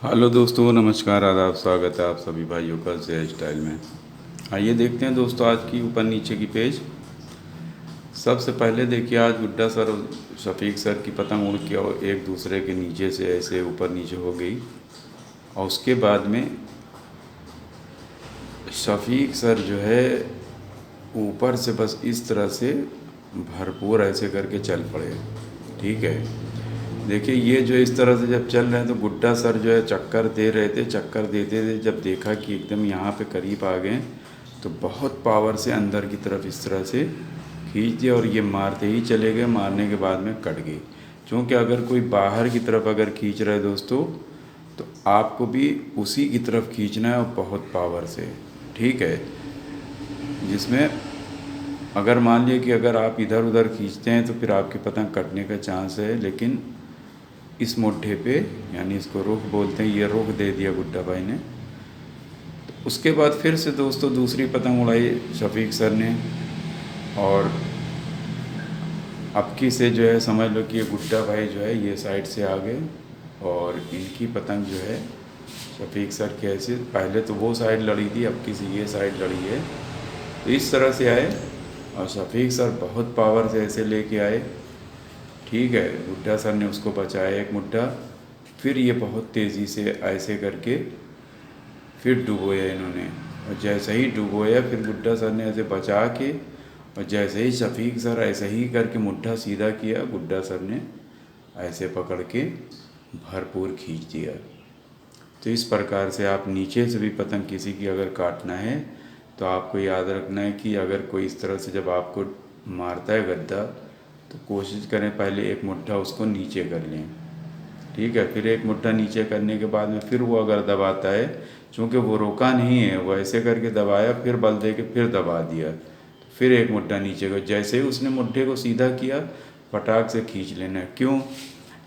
Hello दोस्तों, नमस्कार, आदाब, स्वागत है आप सभी भाइयों का जय स्टाइल में। आइए देखते हैं दोस्तों आज की ऊपर नीचे की पेज। सबसे पहले देखिए, आज गुड्डा सर और शफीक सर की पतंग उड़ के और एक दूसरे के नीचे से ऐसे ऊपर नीचे हो गई। और उसके बाद में शफीक सर जो है ऊपर से बस इस तरह से भरपूर ऐसे करके चल पड़े। ठीक है, देखिए ये जो इस तरह से जब चल रहे हैं तो गुड्डा सर जो है चक्कर दे रहे थे। चक्कर देते थे, जब देखा कि एकदम यहाँ पे करीब आ गए तो बहुत पावर से अंदर की तरफ इस तरह से खींच दिया और ये मारते ही चले गए। मारने के बाद में कट गई। क्योंकि अगर कोई बाहर की तरफ अगर खींच रहा है दोस्तों तो आपको भी उसी की तरफ खींचना है और बहुत पावर से। ठीक है, जिसमें अगर मान लिया कि अगर आप इधर उधर खींचते हैं तो फिर आपकी पतंग कटने का चांस है। लेकिन इस मुट्ठे पे, यानी इसको रुख बोलते हैं, ये रुख दे दिया गुड्डा भाई ने। तो उसके बाद फिर से दोस्तों दूसरी पतंग उड़ाई शफीक सर ने। और अब की से जो है समझ लो कि ये गुड्डा भाई जो है ये साइड से आ गए और इनकी पतंग जो है शफीक सर के ऐसे, पहले तो वो साइड लड़ी थी, अब की से ये साइड लड़ी है। तो इस तरह से आए और शफीक सर बहुत पावर से ऐसे लेके आए। ठीक है, गुड्डा सर ने उसको बचाया एक मुड्ढा। फिर ये बहुत तेज़ी से ऐसे करके फिर डुबोया इन्होंने। और जैसे ही डुबोया फिर गुड्डा सर ने ऐसे बचा के, और जैसे ही शफीक सर ऐसे ही करके मुड्ढा सीधा किया, गुड्डा सर ने ऐसे पकड़ के भरपूर खींच दिया। तो इस प्रकार से आप नीचे से भी पतंग किसी की अगर काटना है तो आपको याद रखना है कि अगर कोई इस तरह से जब आपको मारता है गद्दा तो कोशिश करें पहले एक मुट्ठा उसको नीचे कर लें। ठीक है, फिर एक मुट्ठा नीचे करने के बाद में फिर वो अगर दबाता है, चूँकि वो रोका नहीं है, वो ऐसे करके दबाया, फिर बल दे के फिर दबा दिया, तो फिर एक मुट्ठा नीचे कर। जैसे ही उसने मुट्ठे को सीधा किया, फटाक से खींच लेना। क्यों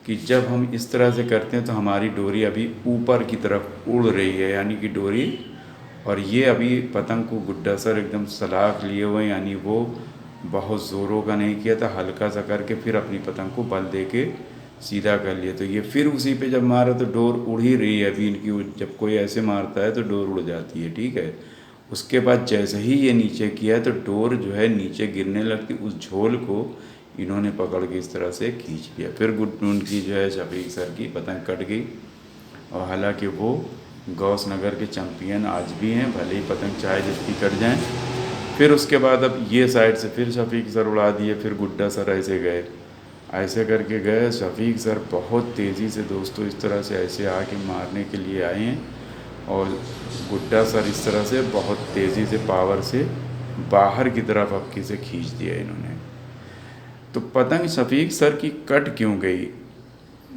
कि जब हम इस तरह से करते हैं तो हमारी डोरी अभी ऊपर की तरफ उड़ रही है, यानी कि डोरी, और ये अभी पतंग को गुड्डा सर एकदम सलाख लिए हुए, यानी वो बहुत ज़ोरों का नहीं किया था, हल्का सा करके फिर अपनी पतंग को बल दे के सीधा कर लिया। तो ये फिर उसी पे जब मारा तो डोर उड़ ही रही है अभी इनकी। जब कोई ऐसे मारता है तो डोर उड़ जाती है। ठीक है, उसके बाद जैसे ही ये नीचे किया तो डोर जो है नीचे गिरने लगती। उस झोल को इन्होंने पकड़ के इस तरह से खींच लिया। फिर उनकी जो है शफीक सर की पतंग कट गई। और हालांकि वो गौस नगर के चैम्पियन आज भी हैं, भले ही पतंग चाहे जितनी कट जाएं। फिर उसके बाद अब ये साइड से फिर शफीक सर उड़ा दिए, फिर गुड्डा सर ऐसे गए, ऐसे करके गए। शफीक सर बहुत तेज़ी से दोस्तों इस तरह से ऐसे आके मारने के लिए आए हैं, और गुड्डा सर इस तरह से बहुत तेज़ी से पावर से बाहर की तरफ अबकी से खींच दिया इन्होंने। तो पतंग शफीक सर की कट क्यों गई,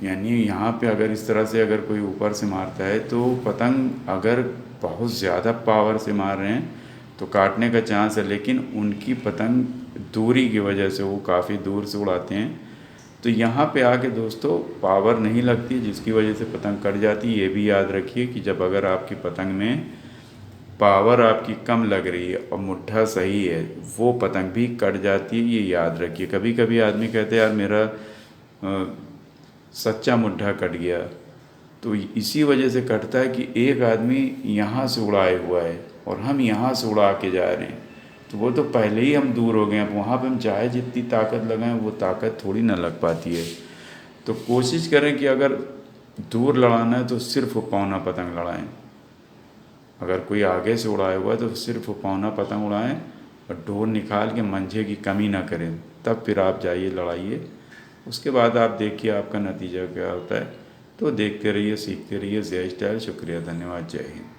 यानी यहाँ पे अगर इस तरह से अगर कोई ऊपर से मारता है तो पतंग अगर बहुत ज़्यादा पावर से मार रहे हैं तो काटने का चांस है। लेकिन उनकी पतंग दूरी की वजह से वो काफ़ी दूर से उड़ाते हैं, तो यहाँ पे आके दोस्तों पावर नहीं लगती, जिसकी वजह से पतंग कट जाती है। ये भी याद रखिए कि जब अगर आपकी पतंग में पावर आपकी कम लग रही है और मुट्ठा सही है, वो पतंग भी कट जाती है। ये याद रखिए। कभी कभी आदमी कहते हैं यार मेरा सच्चा मुड्ढा कट गया, तो इसी वजह से कटता है कि एक आदमी यहाँ से उड़ाए हुआ है और हम यहाँ से उड़ा के जा रहे हैं, तो वो तो पहले ही हम दूर हो गए। अब वहाँ पे हम चाहे जितनी ताकत लगाएं वो ताकत थोड़ी ना लग पाती है। तो कोशिश करें कि अगर दूर लड़ाना है तो सिर्फ वो पौना पतंग लड़ाएं। अगर कोई आगे से उड़ाया हुआ है तो सिर्फ वो पौना पतंग उड़ाएं और डोर निकाल के मंझे की कमी ना करें, तब फिर आप जाइए लड़ाइए। उसके बाद आप देखिए आपका नतीजा क्या होता है। तो देखते रहिए, सीखते रहिए। जय स्टाइल। शुक्रिया, धन्यवाद, जय हिंद।